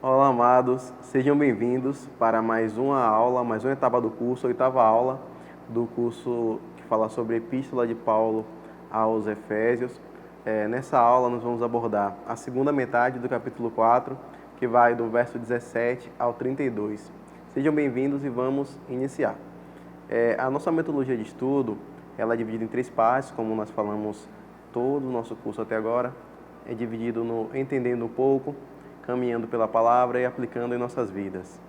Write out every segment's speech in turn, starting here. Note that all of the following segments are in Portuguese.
Olá, amados, sejam bem-vindos para mais uma aula, mais uma etapa do curso, a oitava aula do curso que fala sobre a Epístola de Paulo aos Efésios. Nessa aula nós vamos abordar a segunda metade do capítulo 4, que vai do verso 17 ao 32. Sejam bem-vindos e vamos iniciar. A nossa metodologia de estudo, ela é dividida em 3 partes, como nós falamos todo o nosso curso até agora. É dividido no Entendendo um pouco, Caminhando pela Palavra e Aplicando em Nossas Vidas.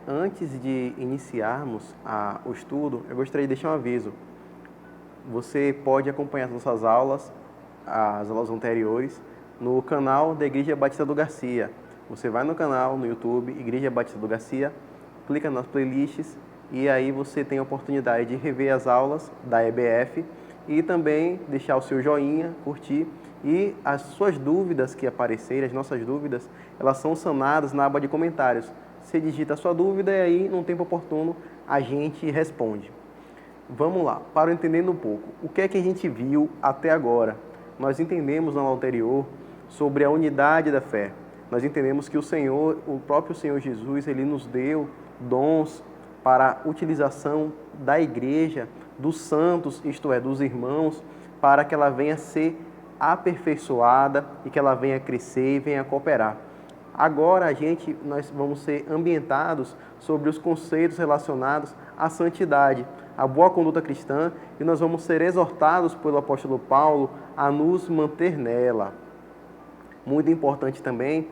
Antes de iniciarmos o estudo, eu gostaria de deixar um aviso. Você pode acompanhar as nossas aulas, as aulas anteriores, no canal da Igreja Batista do Garcia. Você vai no canal, no YouTube, Igreja Batista do Garcia, clica nas playlists e aí você tem a oportunidade de rever as aulas da EBF e também deixar o seu joinha, curtir. E as suas dúvidas que aparecerem, as nossas dúvidas, elas são sanadas na aba de comentários. Você digita a sua dúvida e aí, num tempo oportuno, a gente responde. Vamos lá, para Entendendo um pouco. O que é que a gente viu até agora? Nós entendemos na aula anterior sobre a unidade da fé. Nós entendemos que o próprio Senhor Jesus, Ele nos deu dons para a utilização da igreja, dos santos, isto é, dos irmãos, para que ela venha ser aperfeiçoada e que ela venha crescer e venha cooperar. Agora nós vamos ser ambientados sobre os conceitos relacionados à santidade, à boa conduta cristã, e nós vamos ser exortados pelo apóstolo Paulo a nos manter nela. Muito importante também,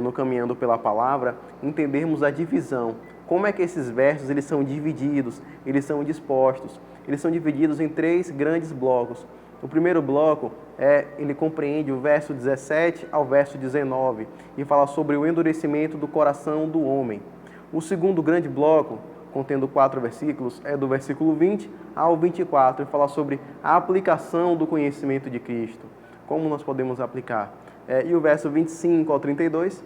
no Caminhando pela Palavra, entendermos a divisão. Como é que esses versos eles são divididos, eles são dispostos? Eles são divididos em 3 grandes blocos. O primeiro bloco, ele compreende o verso 17 ao verso 19 e fala sobre o endurecimento do coração do homem. O segundo grande bloco, contendo 4 versículos, é do versículo 20 ao 24 e fala sobre a aplicação do conhecimento de Cristo. Como nós podemos aplicar? E o verso 25 ao 32,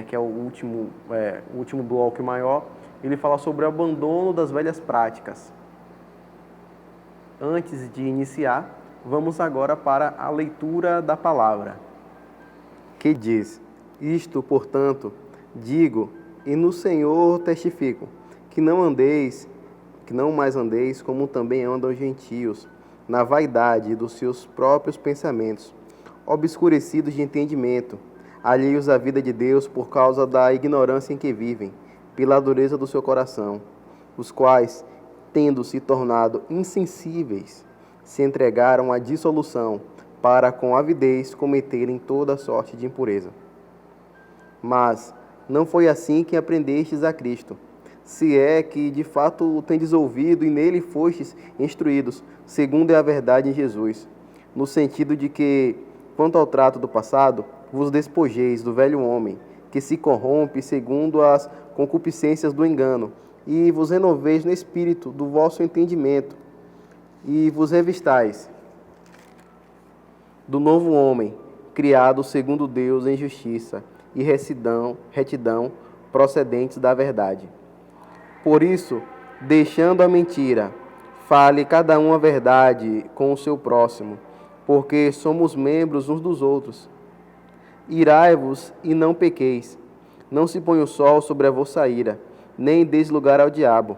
que é o último bloco maior, ele fala sobre o abandono das velhas práticas. Antes de iniciar, vamos agora para a leitura da palavra, que diz: Isto, portanto, digo, e no Senhor testifico, que não mais andeis como também andam os gentios, na vaidade dos seus próprios pensamentos, obscurecidos de entendimento, alheios à vida de Deus por causa da ignorância em que vivem, pela dureza do seu coração, os quais, tendo se tornado insensíveis, se entregaram à dissolução, para com avidez cometerem toda sorte de impureza. Mas não foi assim que aprendestes a Cristo, se é que de fato o tendes ouvido e nele fostes instruídos, segundo é a verdade em Jesus, no sentido de que, quanto ao trato do passado, vos despojeis do velho homem, que se corrompe segundo as concupiscências do engano, e vos renoveis no espírito do vosso entendimento, e vos revistais do novo homem, criado segundo Deus em justiça e retidão procedentes da verdade. Por isso, deixando a mentira, fale cada um a verdade com o seu próximo, porque somos membros uns dos outros. Irai-vos e não pequeis. Não se ponha o sol sobre a vossa ira, nem deis lugar ao diabo.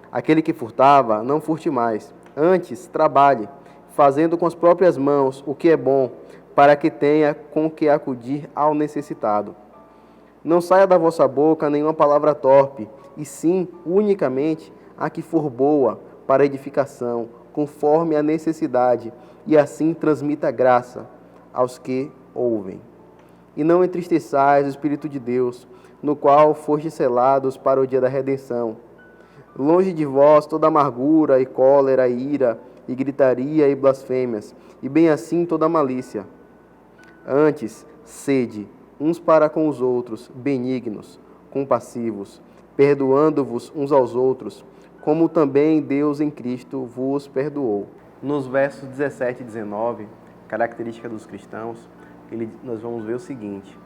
Aquele que furtava, não furte mais. Antes, trabalhe, fazendo com as próprias mãos o que é bom, para que tenha com que acudir ao necessitado. Não saia da vossa boca nenhuma palavra torpe, e sim, unicamente, a que for boa, para edificação, conforme a necessidade, e assim transmita graça aos que ouvem. E não entristeçais o Espírito de Deus, no qual fostes selados para o dia da redenção. Longe de vós toda amargura e cólera e ira, e gritaria e blasfêmias, e bem assim toda malícia. Antes, sede uns para com os outros, benignos, compassivos, perdoando-vos uns aos outros, como também Deus em Cristo vos perdoou. Nos versos 17 e 19, característica dos cristãos, nós vamos ver o seguinte: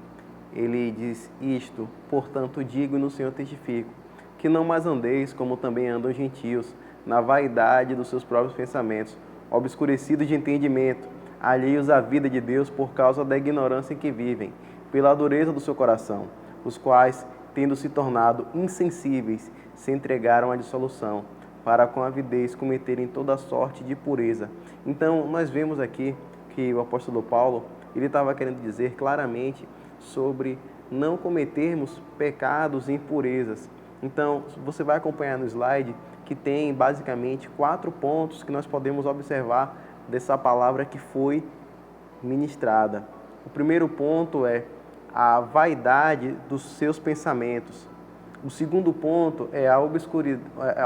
ele diz: Isto, portanto, digo e no Senhor testifico, que não mais andeis como também andam os gentios, na vaidade dos seus próprios pensamentos, obscurecidos de entendimento, alheios à vida de Deus por causa da ignorância em que vivem, pela dureza do seu coração, os quais, tendo se tornado insensíveis, se entregaram à dissolução, para com avidez cometerem toda sorte de impureza. Então, nós vemos aqui que o apóstolo Paulo, ele estava querendo dizer claramente sobre não cometermos pecados e impurezas. Então, você vai acompanhar no slide que tem basicamente 4 pontos que nós podemos observar dessa palavra que foi ministrada. O primeiro ponto é a vaidade dos seus pensamentos. O segundo ponto é a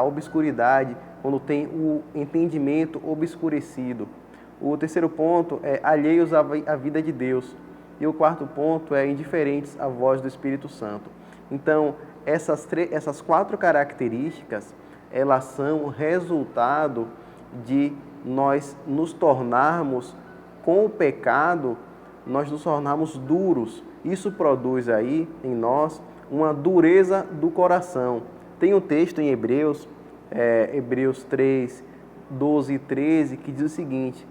obscuridade, quando tem o entendimento obscurecido. O terceiro ponto é alheios à vida de Deus. E o quarto ponto é indiferentes à voz do Espírito Santo. Então, essas 4 características, elas são resultado de nós nos tornarmos, com o pecado, nós nos tornarmos duros. Isso produz aí em nós uma dureza do coração. Tem um texto em Hebreus 3, 12 e 13, que diz o seguinte: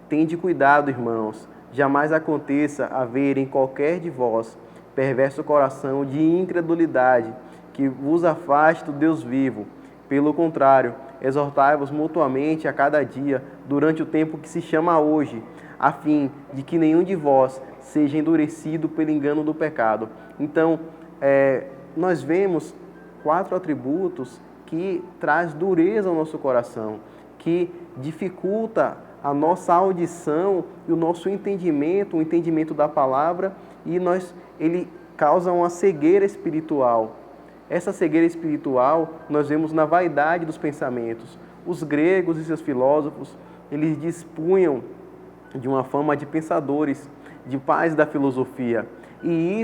tende cuidado, irmãos, jamais aconteça haver em qualquer de vós perverso coração de incredulidade, que vos afaste do Deus vivo. Pelo contrário, exortai-vos mutuamente a cada dia, durante o tempo que se chama hoje, a fim de que nenhum de vós seja endurecido pelo engano do pecado. Então, nós vemos 4 atributos que traz dureza ao nosso coração, que dificulta a nossa audição e o nosso entendimento, o entendimento da palavra, e ele causa uma cegueira espiritual. Essa cegueira espiritual nós vemos na vaidade dos pensamentos. Os gregos e seus filósofos, eles dispunham de uma fama de pensadores, de pais da filosofia. E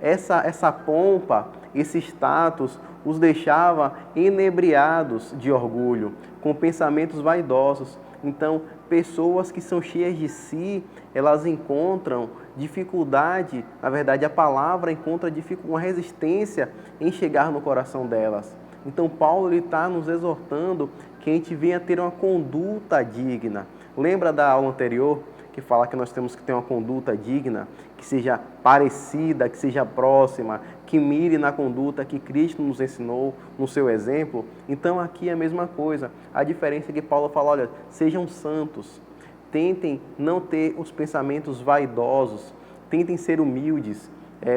essa pompa, esse status, os deixava enebriados de orgulho, com pensamentos vaidosos. Então, pessoas que são cheias de si, elas encontram dificuldade, na verdade a palavra encontra uma resistência em chegar no coração delas. Então, Paulo está nos exortando que a gente venha ter uma conduta digna. Lembra da aula anterior, que fala que nós temos que ter uma conduta digna, que seja parecida, que seja próxima, que mire na conduta que Cristo nos ensinou no seu exemplo? Então aqui é a mesma coisa. A diferença é que Paulo fala, olha, sejam santos, tentem não ter os pensamentos vaidosos, tentem ser humildes.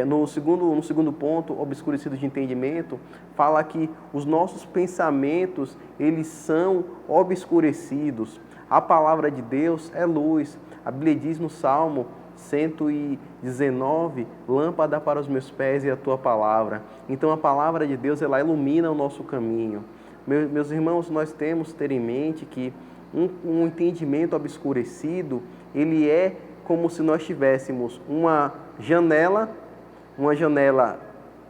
No segundo ponto, obscurecidos de entendimento, fala que os nossos pensamentos, eles são obscurecidos. A palavra de Deus é luz. A Bíblia diz no Salmo 119, lâmpada para os meus pés e a tua palavra. Então a palavra de Deus, ela ilumina o nosso caminho. Meus irmãos, nós temos que ter em mente que um entendimento obscurecido, ele é como se nós tivéssemos uma janela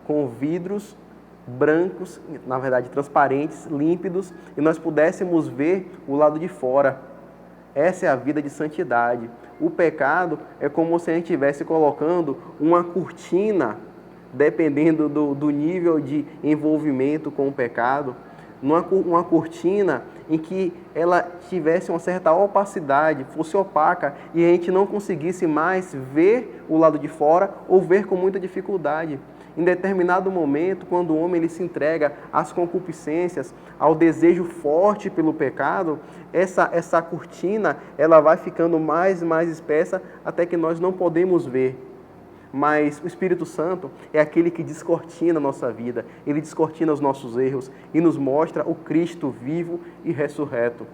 com vidros brancos, na verdade transparentes, límpidos, e nós pudéssemos ver o lado de fora. Essa é a vida de santidade. O pecado é como se a gente estivesse colocando uma cortina, dependendo do nível de envolvimento com o pecado, uma cortina em que ela tivesse uma certa opacidade, fosse opaca, e a gente não conseguisse mais ver o lado de fora ou ver com muita dificuldade. Em determinado momento, quando o homem ele se entrega às concupiscências, ao desejo forte pelo pecado, essa cortina ela vai ficando mais e mais espessa até que nós não podemos ver. Mas o Espírito Santo é aquele que descortina a nossa vida, ele descortina os nossos erros e nos mostra o Cristo vivo e ressurreto.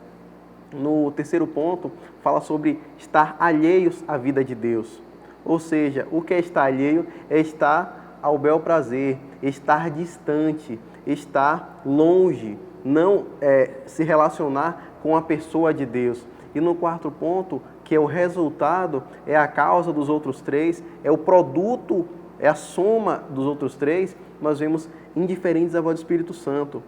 No terceiro ponto, fala sobre estar alheios à vida de Deus. Ou seja, o que é estar alheio é estar ao bel prazer, estar distante, estar longe, não se relacionar com a pessoa de Deus. E no quarto ponto, que é o resultado, é a causa dos outros 3, é o produto, é a soma dos outros 3, nós vemos indiferentes à voz do Espírito Santo.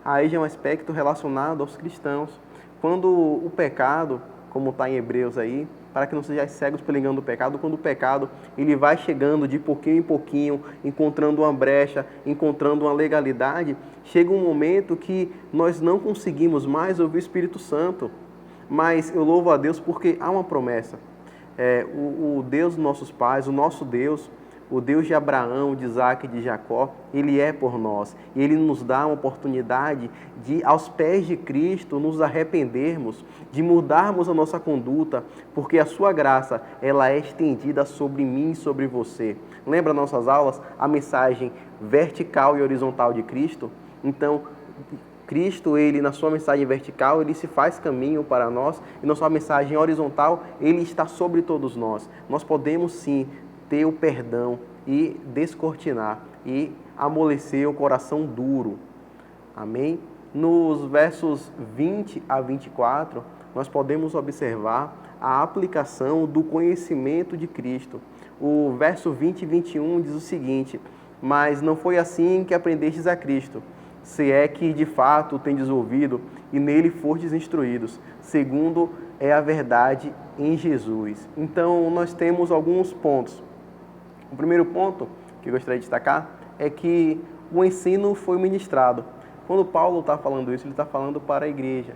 Aí já é um aspecto relacionado aos cristãos. Quando o pecado, como está em Hebreus aí, para que não sejais cegos pelo engano do pecado, quando o pecado ele vai chegando de pouquinho em pouquinho, encontrando uma brecha, encontrando uma legalidade, chega um momento que nós não conseguimos mais ouvir o Espírito Santo. Mas eu louvo a Deus porque há uma promessa. O Deus dos nossos pais, o nosso Deus, o Deus de Abraão, de Isaac e de Jacó, Ele é por nós. E Ele nos dá uma oportunidade de, aos pés de Cristo, nos arrependermos, de mudarmos a nossa conduta, porque a sua graça, ela é estendida sobre mim e sobre você. Lembra nossas aulas? A mensagem vertical e horizontal de Cristo? Então, Cristo, Ele, na sua mensagem vertical, Ele se faz caminho para nós, e na sua mensagem horizontal, Ele está sobre todos nós. Nós podemos, sim, ter o perdão e descortinar e amolecer o coração duro. Amém? Nos versos 20 a 24, nós podemos observar a aplicação do conhecimento de Cristo. O verso 20 e 21 diz o seguinte: mas não foi assim que aprendestes a Cristo, se é que de fato o tendes ouvido e nele fostes instruídos, segundo é a verdade em Jesus. Então, nós temos alguns pontos. O primeiro ponto que eu gostaria de destacar é que o ensino foi ministrado. Quando Paulo está falando isso, ele está falando para a igreja.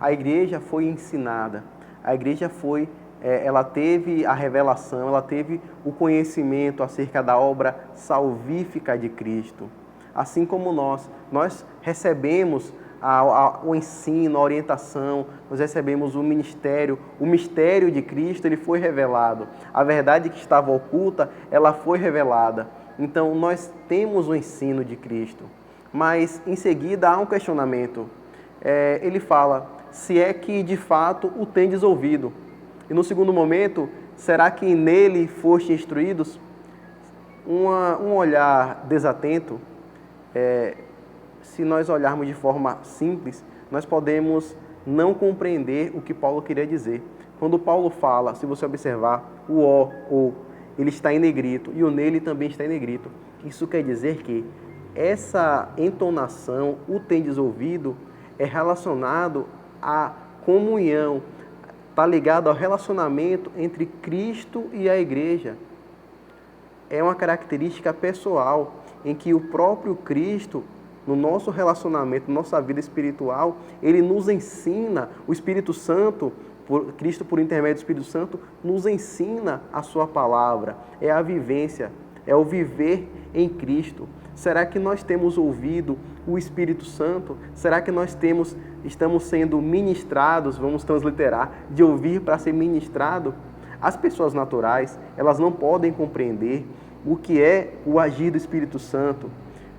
A igreja foi ensinada. A igreja ela teve a revelação, ela teve o conhecimento acerca da obra salvífica de Cristo. Assim como nós recebemos o ensino, a orientação, nós recebemos o mistério de Cristo, ele foi revelado. A verdade que estava oculta, ela foi revelada. Então, nós temos o ensino de Cristo. Mas, em seguida, há um questionamento. Ele fala, se é que, de fato, o tendes ouvido. E, no segundo momento, será que nele foste instruídos? Um olhar desatento, se nós olharmos de forma simples, nós podemos não compreender o que Paulo queria dizer. Quando Paulo fala, se você observar, o, ele está em negrito e o nele também está em negrito. Isso quer dizer que essa entonação, o tendes ouvido, é relacionado à comunhão, está ligado ao relacionamento entre Cristo e a igreja. É uma característica pessoal em que o próprio Cristo, no nosso relacionamento, nossa vida espiritual, ele nos ensina, o Espírito Santo, Cristo por intermédio do Espírito Santo, nos ensina a sua palavra, é a vivência, é o viver em Cristo. Será que nós temos ouvido o Espírito Santo? Será que nós estamos sendo ministrados, vamos transliterar, de ouvir para ser ministrado? As pessoas naturais, elas não podem compreender o que é o agir do Espírito Santo.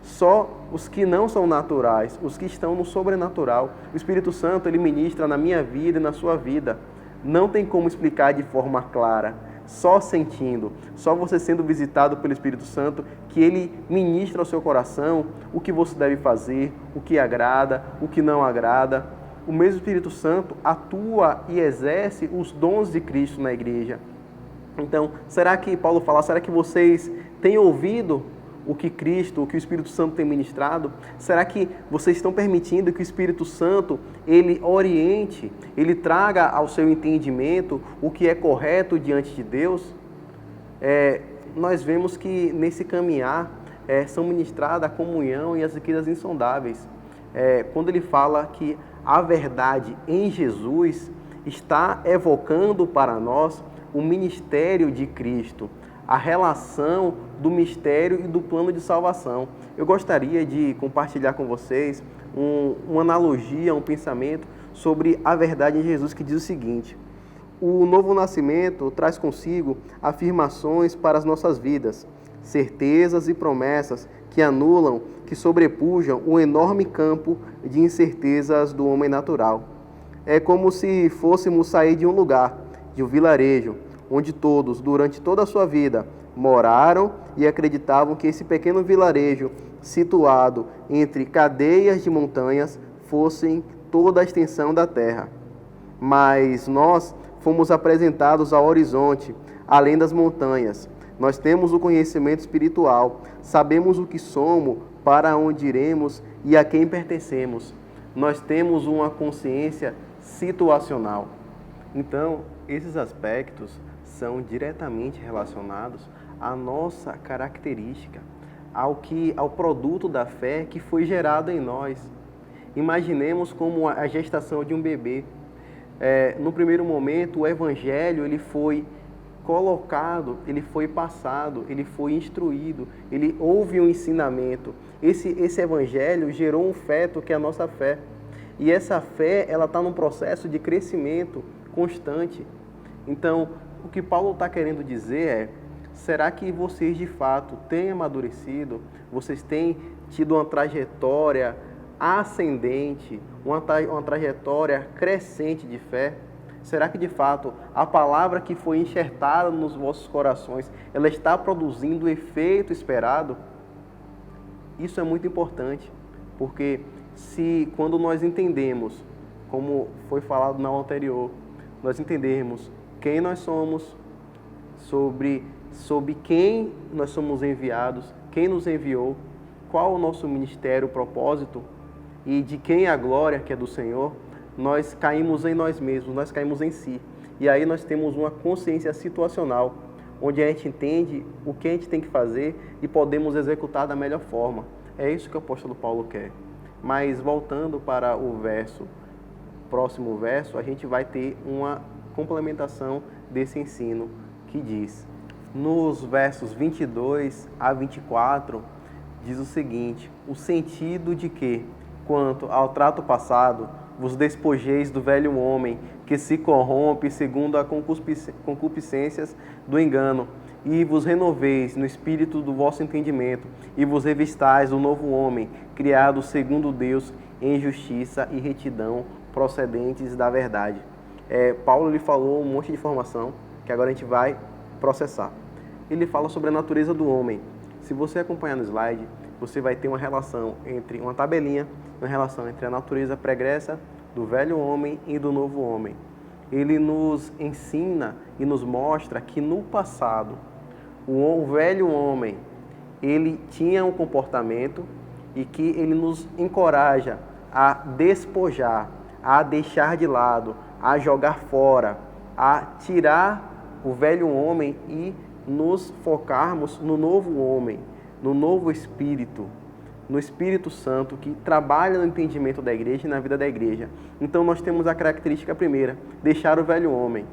Só os que não são naturais, os que estão no sobrenatural. O Espírito Santo, ele ministra na minha vida e na sua vida. Não tem como explicar de forma clara. Só sentindo, só você sendo visitado pelo Espírito Santo, que ele ministra ao seu coração o que você deve fazer, o que agrada, o que não agrada. O mesmo Espírito Santo atua e exerce os dons de Cristo na igreja. Então, será que Paulo fala, será que vocês têm ouvido o que Cristo, o que o Espírito Santo tem ministrado? Será que vocês estão permitindo que o Espírito Santo, ele oriente, ele traga ao seu entendimento o que é correto diante de Deus? Nós vemos que nesse caminhar são ministradas a comunhão e as riquezas insondáveis. Quando ele fala que a verdade em Jesus está evocando para nós o ministério de Cristo, a relação do mistério e do plano de salvação. Eu gostaria de compartilhar com vocês uma analogia, um pensamento sobre a verdade em Jesus, que diz o seguinte: o novo nascimento traz consigo afirmações para as nossas vidas, certezas e promessas que anulam, que sobrepujam o enorme campo de incertezas do homem natural. É como se fôssemos sair de um lugar, de um vilarejo, onde todos, durante toda a sua vida, moraram e acreditavam que esse pequeno vilarejo, situado entre cadeias de montanhas, fossem toda a extensão da terra. Mas nós fomos apresentados ao horizonte, além das montanhas. Nós temos o conhecimento espiritual, sabemos o que somos, para onde iremos e a quem pertencemos. Nós temos uma consciência situacional. Então, esses aspectos são diretamente relacionados à nossa característica, ao produto da fé que foi gerado em nós. Imaginemos como a gestação de um bebê. No primeiro momento, o Evangelho ele foi colocado, ele foi passado, ele foi instruído, ele houve um ensinamento. Esse evangelho gerou um feto que é a nossa fé. E essa fé, ela está num processo de crescimento constante. Então, o que Paulo está querendo dizer é: será que vocês de fato têm amadurecido? Vocês têm tido uma trajetória ascendente, uma trajetória crescente de fé? Será que de fato a palavra que foi enxertada nos vossos corações, ela está produzindo o efeito esperado? Isso é muito importante, porque se quando nós entendemos, como foi falado na aula anterior, nós entendermos quem nós somos, sobre quem nós somos enviados, quem nos enviou, qual o nosso ministério, o propósito e de quem é a glória, que é do Senhor, nós caímos em nós mesmos, nós caímos em si. E aí nós temos uma consciência situacional, onde a gente entende o que a gente tem que fazer e podemos executar da melhor forma. É isso que o apóstolo Paulo quer. Mas voltando para o próximo verso, a gente vai ter uma complementação desse ensino que diz, nos versos 22 a 24, diz o seguinte: o sentido de que, quanto ao trato passado, vos despojeis do velho homem, que se corrompe segundo as concupiscências do engano, e vos renoveis no espírito do vosso entendimento, e vos revistais do novo homem, criado segundo Deus, em justiça e retidão, procedentes da verdade. Paulo lhe falou um monte de informação, que agora a gente vai processar. Ele fala sobre a natureza do homem. Se você acompanhar no slide, você vai ter uma relação entre uma tabelinha, uma relação entre a natureza pregressa do velho homem e do novo homem. Ele nos ensina e nos mostra que no passado, o velho homem, ele tinha um comportamento e que ele nos encoraja a despojar, a deixar de lado, a jogar fora, a tirar o velho homem e nos focarmos no novo homem, no novo Espírito, no Espírito Santo, que trabalha no entendimento da igreja e na vida da igreja. Então nós temos a característica primeira, deixar o velho homem.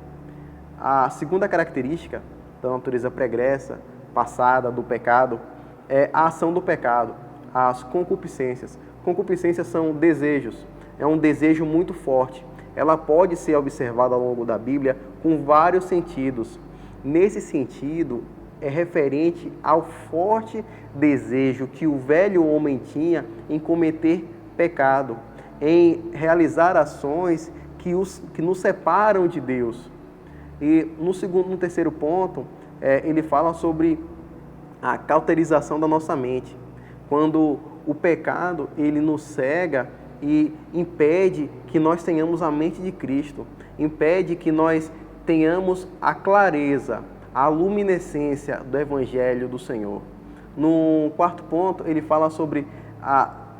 A segunda característica da natureza pregressa, passada, do pecado, é a ação do pecado, as concupiscências. Concupiscências são desejos, é um desejo muito forte. Ela pode ser observada ao longo da Bíblia com vários sentidos. Nesse sentido, é referente ao forte desejo que o velho homem tinha em cometer pecado, em realizar ações que nos separam de Deus. E no terceiro ponto, ele fala sobre a cauterização da nossa mente. Quando o pecado ele nos cega e impede que nós tenhamos a mente de Cristo, impede que nós tenhamos a clareza, a luminescência do Evangelho do Senhor. No quarto ponto, ele fala sobre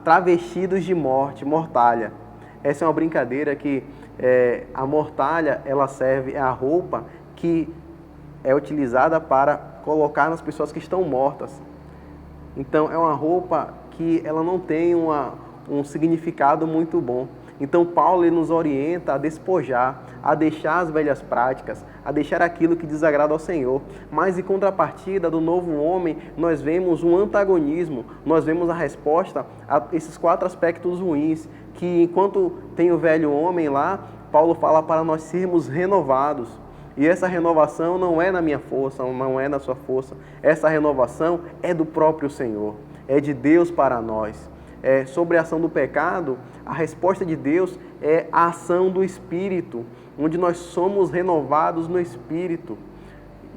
travestidos de morte, mortalha. Essa é uma brincadeira que a mortalha, ela serve, é a roupa que é utilizada para colocar nas pessoas que estão mortas. Então, é uma roupa que ela não tem um significado muito bom. Então, Paulo ele nos orienta a despojar, a deixar as velhas práticas, a deixar aquilo que desagrada ao Senhor. Mas, em contrapartida do novo homem, nós vemos um antagonismo, nós vemos a resposta a esses 4 aspectos ruins, que enquanto tem o velho homem lá, Paulo fala para nós sermos renovados. E essa renovação não é na minha força, não é na sua força. Essa renovação é do próprio Senhor, é de Deus para nós. Sobre a ação do pecado, a resposta de Deus é a ação do Espírito, onde nós somos renovados no Espírito.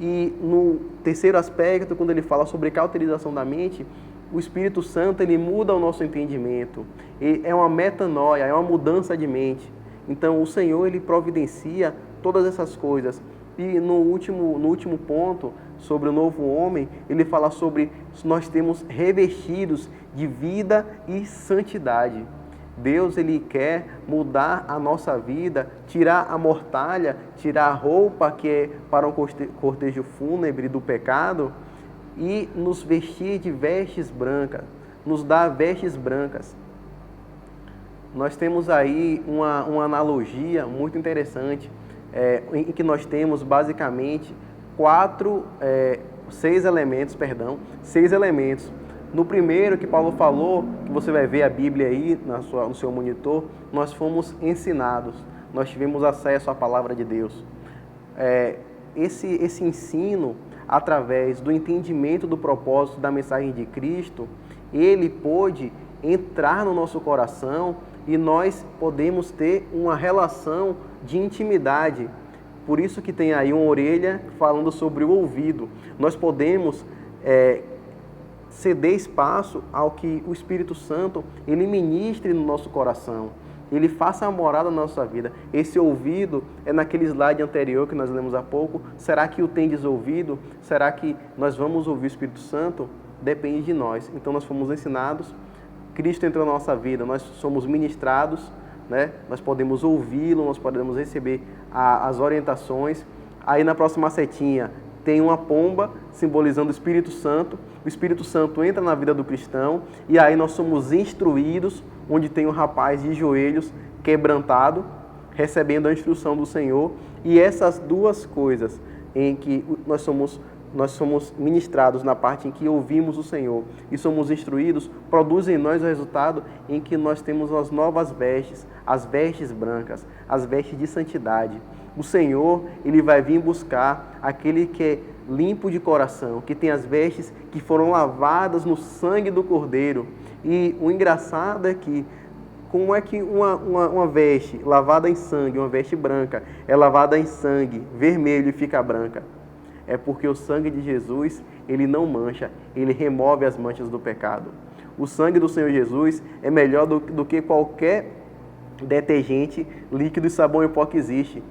E no terceiro aspecto, quando ele fala sobre cauterização da mente, o Espírito Santo ele muda o nosso entendimento. É uma metanoia, é uma mudança de mente. Então o Senhor ele providencia todas essas coisas. E no último ponto, sobre o novo homem, ele fala sobre nós temos revestidos de vida e santidade. Deus ele quer mudar a nossa vida, tirar a mortalha, tirar a roupa que é para um cortejo fúnebre do pecado e nos vestir de vestes brancas, nos dar vestes brancas. Nós temos aí uma analogia muito interessante, em que nós temos basicamente seis elementos. No primeiro que Paulo falou, que você vai ver a Bíblia aí no seu monitor, nós fomos ensinados, nós tivemos acesso à palavra de Deus. Esse ensino, através do entendimento do propósito da mensagem de Cristo, ele pôde entrar no nosso coração e nós podemos ter uma relação de intimidade. Por isso que tem aí uma orelha falando sobre o ouvido. Nós podemos ceder espaço ao que o Espírito Santo ele ministre no nosso coração, ele faça a morada na nossa vida. Esse ouvido é naquele slide anterior que nós lemos há pouco. Será que o tendes ouvido? Será que nós vamos ouvir o Espírito Santo? Depende de nós. Então nós fomos ensinados, Cristo entrou na nossa vida, nós somos ministrados, né? Nós podemos ouvi-lo, nós podemos receber as orientações. Aí na próxima setinha tem uma pomba simbolizando o Espírito Santo. O Espírito Santo entra na vida do cristão e aí nós somos instruídos, onde tem um rapaz de joelhos quebrantado, recebendo a instrução do Senhor. E essas duas coisas em que nós somos ministrados na parte em que ouvimos o Senhor e somos instruídos, produzem em nós o resultado em que nós temos as novas vestes, as vestes brancas, as vestes de santidade. O Senhor, ele vai vir buscar aquele que é limpo de coração, que tem as vestes que foram lavadas no sangue do Cordeiro. E o engraçado é que, como é que uma veste lavada em sangue, uma veste branca, é lavada em sangue vermelho e fica branca? É porque o sangue de Jesus, ele não mancha, ele remove as manchas do pecado. O sangue do Senhor Jesus é melhor do que qualquer detergente, líquido e sabão em pó que existe.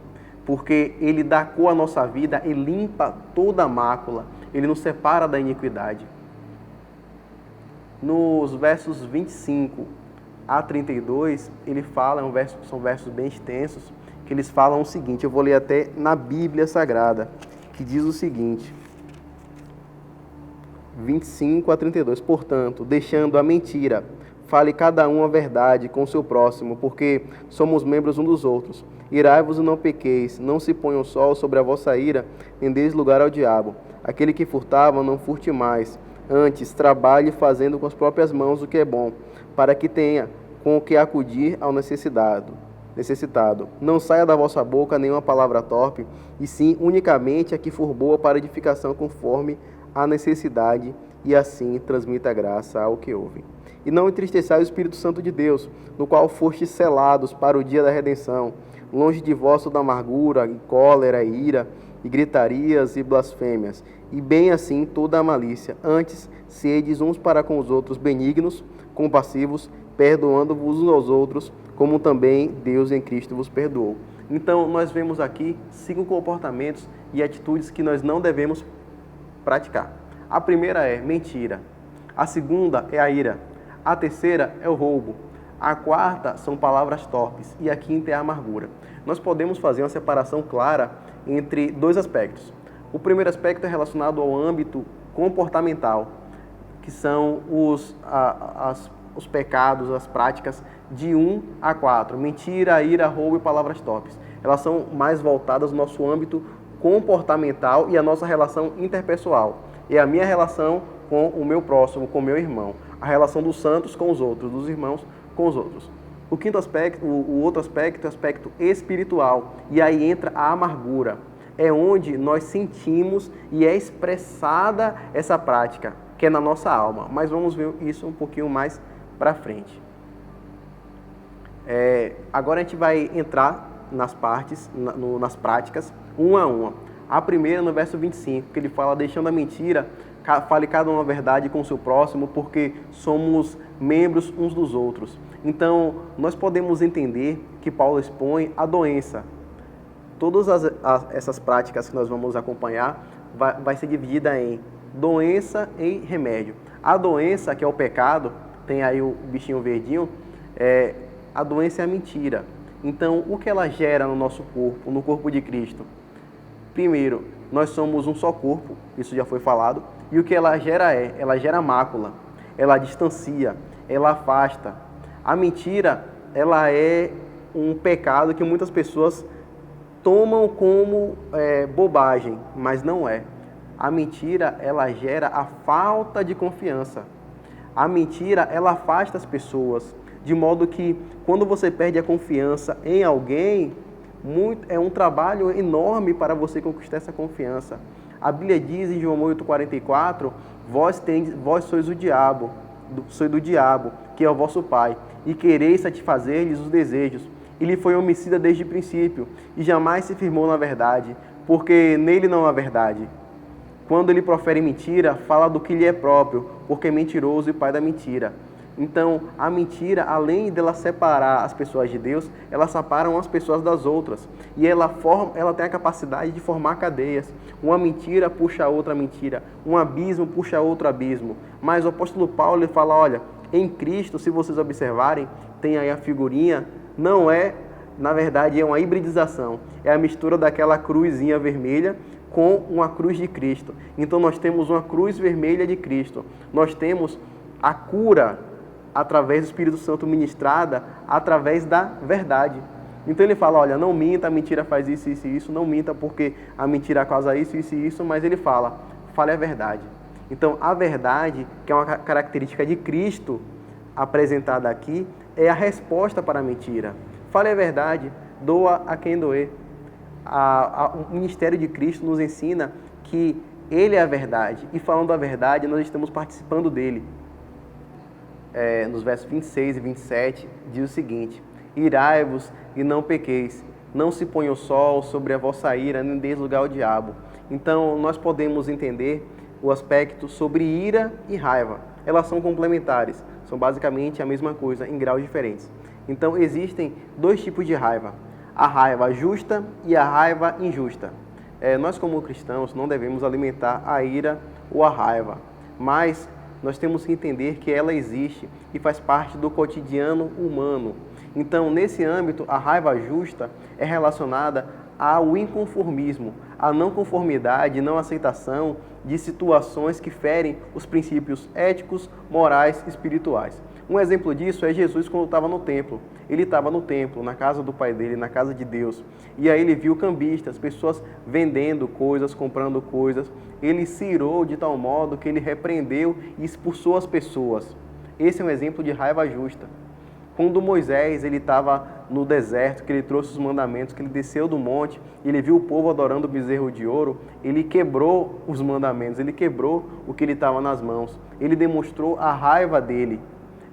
Porque ele dá cor à nossa vida e limpa toda a mácula. Ele nos separa da iniquidade. Nos versos 25 a 32, ele fala, são versos bem extensos, que eles falam o seguinte, eu vou ler até na Bíblia Sagrada, que diz o seguinte, 25 a 32, portanto, deixando a mentira, fale cada um a verdade com o seu próximo, porque somos membros uns dos outros. Irai-vos e não pequeis, não se ponha o sol sobre a vossa ira, nem deis lugar ao diabo. Aquele que furtava, não furte mais. Antes, trabalhe fazendo com as próprias mãos o que é bom, para que tenha com o que acudir ao necessitado. Não saia da vossa boca nenhuma palavra torpe, e sim unicamente a que for boa para edificação conforme a necessidade, e assim transmita graça ao que ouve. E não entristeçai o Espírito Santo de Deus, no qual fostes selados para o dia da redenção. Longe de vós toda amargura, e cólera, e ira, e gritarias e blasfêmias, e bem assim toda a malícia. Antes, sedes uns para com os outros benignos, compassivos, perdoando-vos uns aos outros, como também Deus em Cristo vos perdoou. Então, nós vemos aqui 5 comportamentos e atitudes que nós não devemos praticar. A primeira é mentira. A segunda é a ira. A terceira é o roubo. A quarta são palavras torpes e a quinta é a amargura. Nós podemos fazer uma separação clara entre 2 aspectos. O primeiro aspecto é relacionado ao âmbito comportamental, que são os pecados, as práticas de 1 a 4. Mentira, ira, roubo e palavras torpes. Elas são mais voltadas ao nosso âmbito comportamental e a nossa relação interpessoal. É a minha relação com o meu próximo, com o meu irmão. A relação dos santos com os outros, dos irmãos com os outros. O quinto aspecto, o outro aspecto é o aspecto espiritual. E aí entra a amargura. É onde nós sentimos e é expressada essa prática, que é na nossa alma. Mas vamos ver isso um pouquinho mais para frente. Agora a gente vai entrar nas partes, nas práticas, uma a uma. A primeira no verso 25, que ele fala, deixando a mentira, fale cada um a verdade com o seu próximo, porque somos membros uns dos outros. Então, nós podemos entender que Paulo expõe a doença. Todas essas práticas que nós vamos acompanhar vai ser dividida em doença e remédio. A doença, que é o pecado, tem aí o bichinho verdinho, a doença é a mentira. Então, o que ela gera no nosso corpo, no corpo de Cristo? Primeiro, nós somos um só corpo, isso já foi falado, e o que ela gera mácula, ela distancia, ela afasta. A mentira, ela é um pecado que muitas pessoas tomam como bobagem, mas não é. A mentira, ela gera a falta de confiança. A mentira, ela afasta as pessoas, de modo que quando você perde a confiança em alguém, é um trabalho enorme para você conquistar essa confiança. A Bíblia diz em João 8,44, vós sois o diabo, sois do diabo, que é o vosso pai, e quereis satisfazer-lhes os desejos. Ele foi homicida desde o princípio, e jamais se firmou na verdade, porque nele não há verdade. Quando ele profere mentira, fala do que lhe é próprio, porque é mentiroso e pai da mentira. Então, a mentira, além dela separar as pessoas de Deus, ela separa as pessoas das outras. E ela tem a capacidade de formar cadeias. Uma mentira puxa outra mentira, um abismo puxa outro abismo. Mas o apóstolo Paulo ele fala, olha, em Cristo, se vocês observarem, tem aí a figurinha, não é, na verdade, é uma hibridização. É a mistura daquela cruzinha vermelha com uma cruz de Cristo. Então nós temos uma cruz vermelha de Cristo. Nós temos a cura através do Espírito Santo ministrada, através da verdade. Então ele fala, olha, não minta, a mentira faz isso, isso e isso, não minta porque a mentira causa isso, isso e isso, mas ele fale a verdade. Então a verdade, que é uma característica de Cristo apresentada aqui, é a resposta para a mentira. Fale a verdade, doa a quem doer. O ministério de Cristo nos ensina que Ele é a verdade. E falando a verdade, nós estamos participando dele. Nos versos 26 e 27, diz o seguinte, irai-vos e não pequeis, não se ponha o sol sobre a vossa ira, nem deis lugar ao diabo. Então, nós podemos entender o aspecto sobre ira e raiva. Elas são complementares, são basicamente a mesma coisa, em graus diferentes. Então, existem dois tipos de raiva. A raiva justa e a raiva injusta. Nós como cristãos não devemos alimentar a ira ou a raiva, mas nós temos que entender que ela existe e faz parte do cotidiano humano. Então, nesse âmbito, a raiva justa é relacionada ao inconformismo, à não conformidade, não aceitação de situações que ferem os princípios éticos, morais e espirituais. Um exemplo disso é Jesus quando estava no templo. Ele estava no templo, na casa do pai dele, na casa de Deus. E aí ele viu cambistas, pessoas vendendo coisas, comprando coisas. Ele se irou de tal modo que ele repreendeu e expulsou as pessoas. Esse é um exemplo de raiva justa. Quando Moisés ele estava no deserto, que ele trouxe os mandamentos, que ele desceu do monte, ele viu o povo adorando o bezerro de ouro, ele quebrou os mandamentos, ele quebrou o que ele estava nas mãos. Ele demonstrou a raiva dele.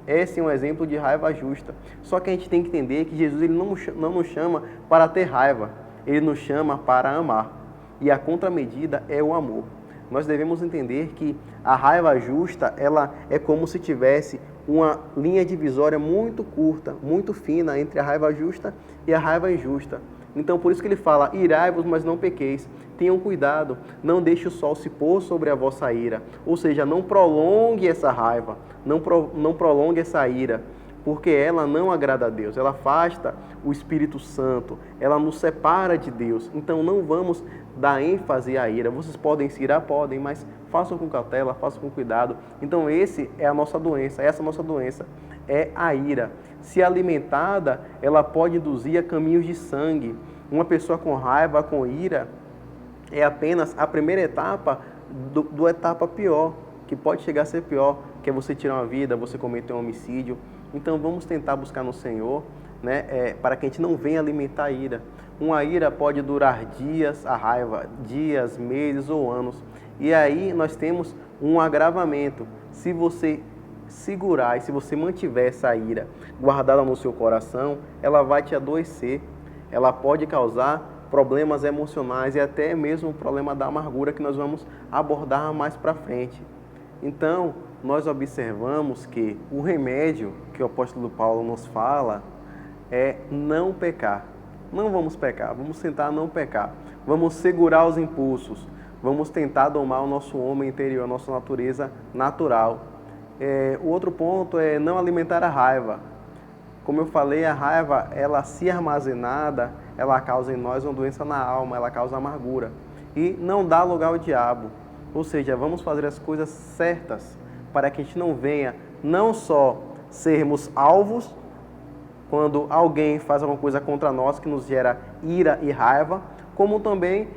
Esse é um exemplo de raiva justa. Só que a gente tem que entender que Jesus ele não nos chama para ter raiva, ele nos chama para amar. E a contramedida é o amor. Nós devemos entender que a raiva justa, ela é como se tivesse uma linha divisória muito curta, muito fina entre a raiva justa e a raiva injusta. Então, por isso que ele fala, irai-vos, mas não pequeis. Tenham cuidado, não deixe o sol se pôr sobre a vossa ira. Ou seja, não prolongue essa raiva, não prolongue essa ira, porque ela não agrada a Deus. Ela afasta o Espírito Santo, ela nos separa de Deus. Então, não vamos dar ênfase à ira. Vocês podem se irar? Podem, mas façam com cautela, façam com cuidado. Então, essa é a nossa doença é a ira. Se alimentada, ela pode induzir a caminhos de sangue. Uma pessoa com raiva, com ira, é apenas a primeira etapa do etapa pior, que pode chegar a ser pior, que é você tirar uma vida, você cometer um homicídio. Então vamos tentar buscar no Senhor, né, para que a gente não venha alimentar a ira. Uma ira pode durar dias, a raiva, dias, meses ou anos. E aí nós temos um agravamento. Se você segurar e se você mantiver essa ira guardada no seu coração, ela vai te adoecer. Ela pode causar problemas emocionais e até mesmo o problema da amargura que nós vamos abordar mais para frente. Então, nós observamos que o remédio que o apóstolo Paulo nos fala é não pecar. Não vamos pecar, vamos tentar não pecar. Vamos segurar os impulsos, vamos tentar domar o nosso homem interior, a nossa natureza natural. O outro ponto é não alimentar a raiva. Como eu falei, a raiva, ela se armazenada, ela causa em nós uma doença na alma, ela causa amargura. E não dá lugar ao diabo. Ou seja, vamos fazer as coisas certas para que a gente não venha não só sermos alvos quando alguém faz alguma coisa contra nós que nos gera ira e raiva, como também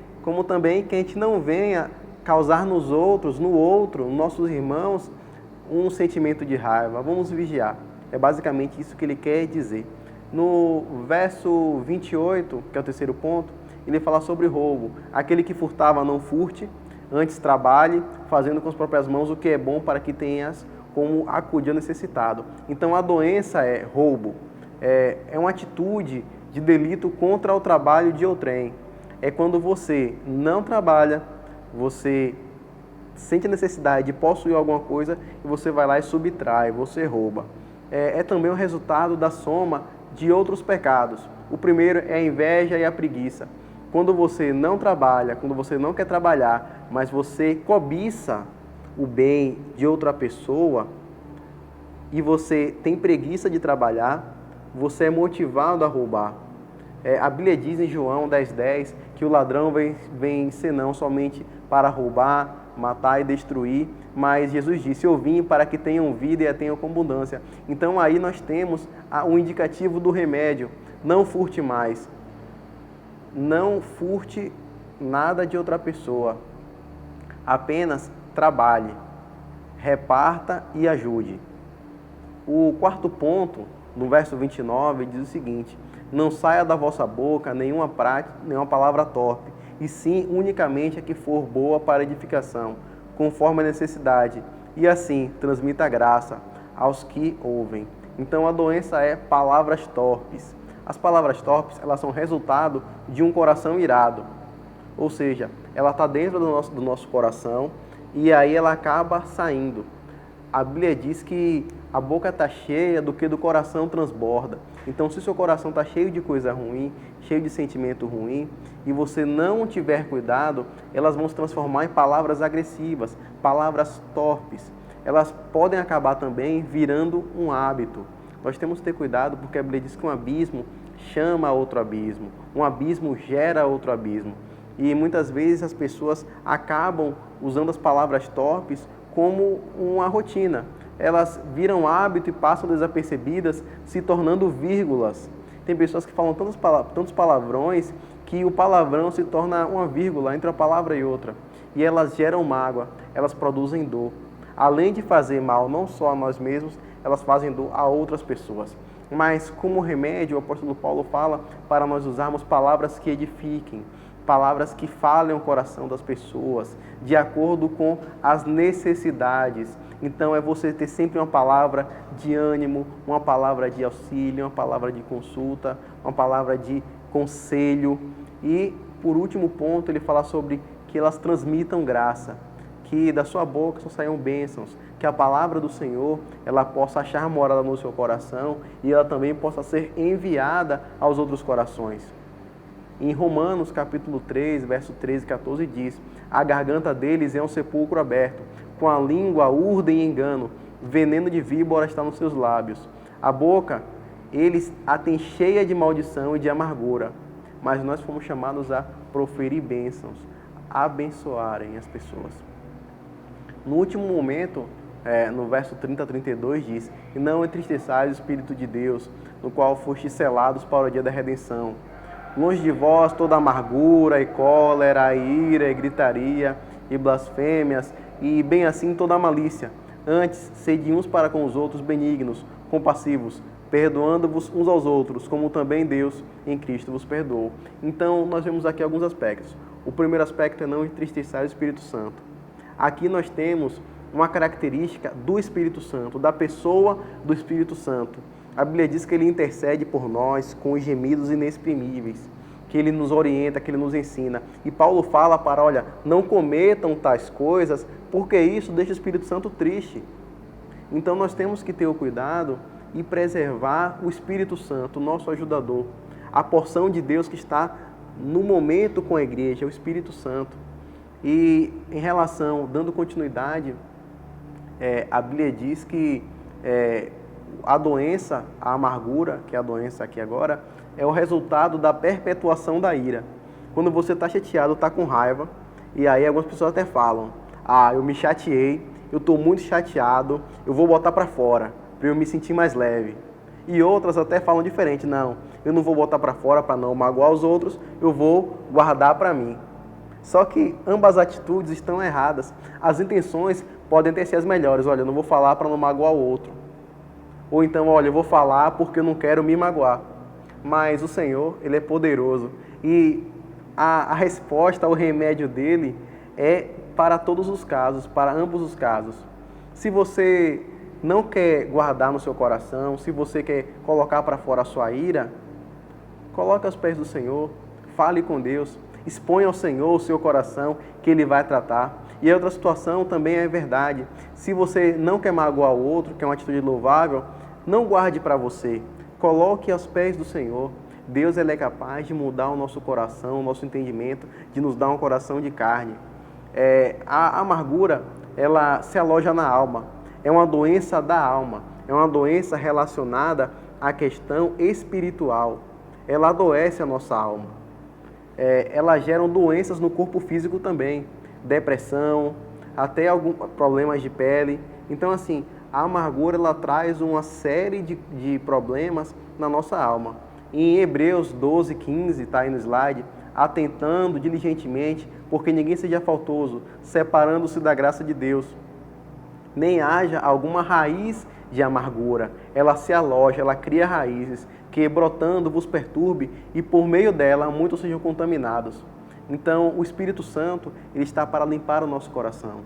que a gente não venha causar nos outros, nos nossos irmãos, um sentimento de raiva. Vamos vigiar. É basicamente isso que ele quer dizer. No verso 28, que é o terceiro ponto, ele fala sobre roubo. Aquele que furtava, não furte, antes trabalhe, fazendo com as próprias mãos o que é bom para que tenhas como acudir ao necessitado. Então a doença é roubo. É uma atitude de delito contra o trabalho de outrem. É quando você não trabalha, você sente a necessidade de possuir alguma coisa e você vai lá e subtrai, você rouba. É também o resultado da soma de outros pecados. O primeiro é a inveja e a preguiça. Quando você não trabalha, quando você não quer trabalhar, mas você cobiça o bem de outra pessoa e você tem preguiça de trabalhar, você é motivado a roubar. A Bíblia diz em João 10:10 que o ladrão vem senão somente para roubar, matar e destruir, mas Jesus disse: eu vim para que tenham vida e a tenham com abundância. Então aí nós temos o indicativo do remédio: não furte mais. Não furte nada de outra pessoa. Apenas trabalhe, reparta e ajude. O quarto ponto, no verso 29, diz o seguinte: não saia da vossa boca nenhuma palavra torpe, e sim unicamente a que for boa para edificação, conforme a necessidade, e assim transmita graça aos que ouvem. Então a doença é palavras torpes. As palavras torpes, elas são resultado de um coração irado, ou seja, ela está dentro do nosso coração e aí ela acaba saindo. A Bíblia diz que a boca está cheia do que do coração transborda. Então, se o seu coração está cheio de coisa ruim, cheio de sentimento ruim, e você não tiver cuidado, elas vão se transformar em palavras agressivas, palavras torpes. Elas podem acabar também virando um hábito. Nós temos que ter cuidado porque a Bíblia diz que um abismo chama outro abismo, um abismo gera outro abismo. E muitas vezes as pessoas acabam usando as palavras torpes como uma rotina. Elas viram hábito e passam desapercebidas, se tornando vírgulas. Tem pessoas que falam tantos palavrões que o palavrão se torna uma vírgula entre uma palavra e outra. E elas geram mágoa, elas produzem dor. Além de fazer mal não só a nós mesmos, elas fazem dor a outras pessoas. Mas como remédio, o apóstolo Paulo fala para nós usarmos palavras que edifiquem, palavras que falem o coração das pessoas, de acordo com as necessidades. Então é você ter sempre uma palavra de ânimo, uma palavra de auxílio, uma palavra de consulta, uma palavra de conselho. E, por último ponto, ele fala sobre que elas transmitam graça, que da sua boca só saiam bênçãos, que a palavra do Senhor ela possa achar morada no seu coração e ela também possa ser enviada aos outros corações. Em Romanos capítulo 3, verso 13 e 14 diz: a garganta deles é um sepulcro aberto, com a língua urdem engano, veneno de víbora está nos seus lábios. A boca, eles a têm cheia de maldição e de amargura, mas nós fomos chamados a proferir bênçãos, a abençoarem as pessoas. No último momento, no verso 30 a 32 diz: e não entristeçais o Espírito de Deus, no qual fostes selados para o dia da redenção. Longe de vós toda amargura e cólera, e ira e gritaria e blasfêmias, e bem assim toda malícia. Antes, sede uns para com os outros benignos, compassivos, perdoando-vos uns aos outros, como também Deus em Cristo vos perdoou. Então, nós vemos aqui alguns aspectos. O primeiro aspecto é não entristecer o Espírito Santo. Aqui nós temos uma característica do Espírito Santo, da pessoa do Espírito Santo. A Bíblia diz que ele intercede por nós com gemidos inexprimíveis, que ele nos orienta, que ele nos ensina. E Paulo fala para, olha, não cometam tais coisas, porque isso deixa o Espírito Santo triste. Então nós temos que ter o cuidado e preservar o Espírito Santo, o nosso ajudador. A porção de Deus que está no momento com a igreja, o Espírito Santo. E em relação, dando continuidade, a Bíblia diz que a doença, a amargura, que é a doença aqui agora, é o resultado da perpetuação da ira. Quando você está chateado, está com raiva, e aí algumas pessoas até falam: eu me chateei, eu estou muito chateado, eu vou botar para fora, para eu me sentir mais leve. E outras até falam diferente. Não, eu não vou botar para fora para não magoar os outros, eu vou guardar para mim. Só que ambas as atitudes estão erradas. As intenções podem ter sido as melhores. Olha, eu não vou falar para não magoar o outro. Ou então, olha, eu vou falar porque eu não quero me magoar. Mas o Senhor, Ele é poderoso. E a resposta, o remédio dele é para todos os casos, para ambos os casos. Se você não quer guardar no seu coração, se você quer colocar para fora a sua ira, coloque aos pés do Senhor, fale com Deus, exponha ao Senhor o seu coração, que Ele vai tratar. E a outra situação também é verdade. Se você não quer magoar o outro, que é uma atitude louvável, não guarde para você. Coloque aos pés do Senhor. Deus ele é capaz de mudar o nosso coração, o nosso entendimento, de nos dar um coração de carne. A amargura, ela se aloja na alma. É uma doença da alma. É uma doença relacionada à questão espiritual. Ela adoece a nossa alma. Ela gera doenças no corpo físico também. Depressão, até alguns problemas de pele. Então, assim, a amargura ela traz uma série de problemas na nossa alma. Em Hebreus 12, 15, está aí no slide, atentando diligentemente, porque ninguém seja faltoso, separando-se da graça de Deus. Nem haja alguma raiz de amargura. Ela se aloja, ela cria raízes, que brotando vos perturbe e por meio dela muitos sejam contaminados. Então, o Espírito Santo ele está para limpar o nosso coração.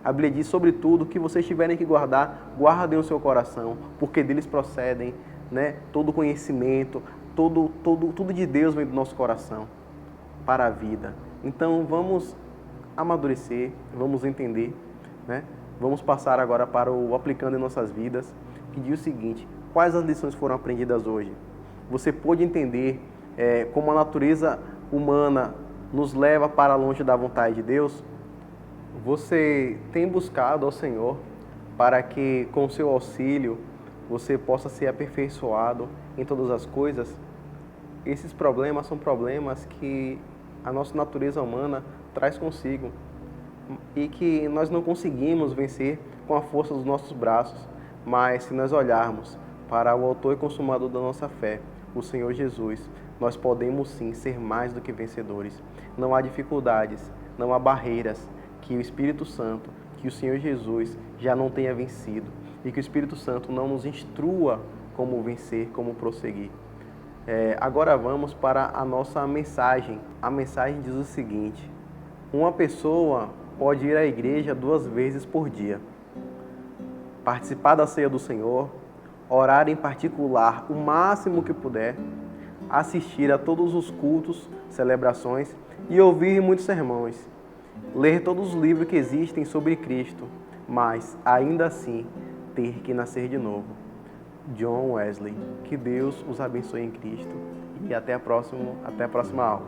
A Bíblia diz, sobretudo, que vocês tiverem que guardar, guardem o seu coração, porque deles procedem, né, todo conhecimento, tudo de Deus vem do nosso coração para a vida. Então, vamos amadurecer, vamos entender, né? Vamos passar agora para o aplicando em nossas vidas, que diz o seguinte, quais as lições foram aprendidas hoje? Você pôde entender como a natureza humana nos leva para longe da vontade de Deus? Você tem buscado ao Senhor para que, com seu auxílio, você possa ser aperfeiçoado em todas as coisas? Esses problemas são problemas que a nossa natureza humana traz consigo e que nós não conseguimos vencer com a força dos nossos braços, mas se nós olharmos para o autor e consumador da nossa fé, o Senhor Jesus, nós podemos sim ser mais do que vencedores. Não há dificuldades, não há barreiras que o Espírito Santo, que o Senhor Jesus já não tenha vencido e que o Espírito Santo não nos instrua como vencer, como prosseguir. Agora vamos para a nossa mensagem. A mensagem diz o seguinte: uma pessoa pode ir à igreja 2 vezes por dia, participar da ceia do Senhor, orar em particular o máximo que puder, assistir a todos os cultos, celebrações e ouvir muitos sermões, ler todos os livros que existem sobre Cristo, mas ainda assim ter que nascer de novo. John Wesley. Que Deus os abençoe em Cristo e até a próxima aula.